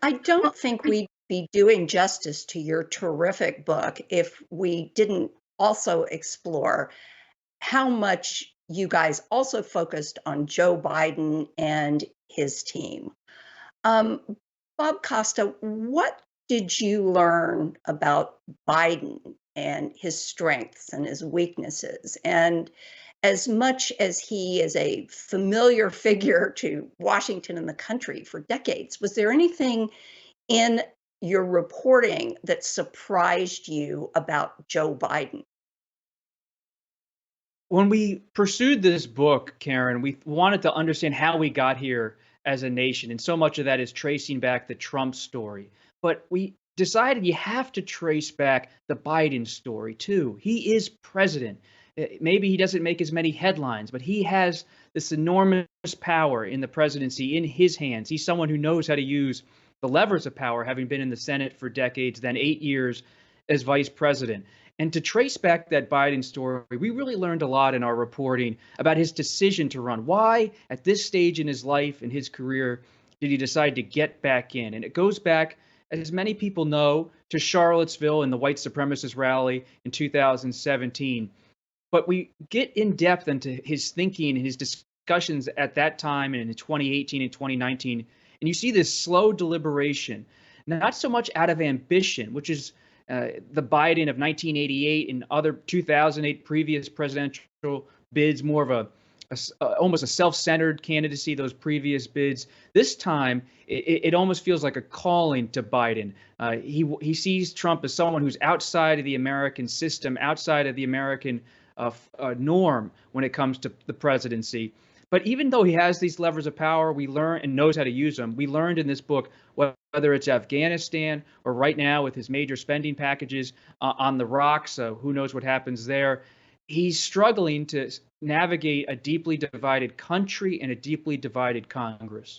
I don't think we'd be doing justice to your terrific book if we didn't also explore how much you guys also focused on Joe Biden and his team. Um, Bob Costa, what did you learn about Biden and his strengths and his weaknesses? And as much as he is a familiar figure to Washington and the country for decades, was there anything in your reporting that surprised you about Joe Biden? When we pursued this book, Karen, we wanted to understand how we got here as a nation. And so much of that is tracing back the Trump story. But we decided you have to trace back the Biden story too. He is president. Maybe he doesn't make as many headlines, but he has this enormous power in the presidency in his hands. He's someone who knows how to use the levers of power, having been in the Senate for decades, then 8 years as vice president. And to trace back that Biden story, we really learned a lot in our reporting about his decision to run. Why, at this stage in his life and his career, did he decide to get back in? And it goes back, as many people know, to Charlottesville and the white supremacist rally in 2017. But we get in depth into his thinking and his discussions at that time and in 2018 and 2019. And you see this slow deliberation, not so much out of ambition, which is the Biden of 1988 and other 2008 previous presidential bids, more of almost a self-centered candidacy, those previous bids. This time, it almost feels like a calling to Biden. He sees Trump as someone who's outside of the American system, outside of the American norm when it comes to the presidency. But even though he has these levers of power, we learn and knows how to use them. We learned in this book, whether it's Afghanistan or right now with his major spending packages on the rocks, so who knows what happens there. He's struggling to navigate a deeply divided country and a deeply divided Congress.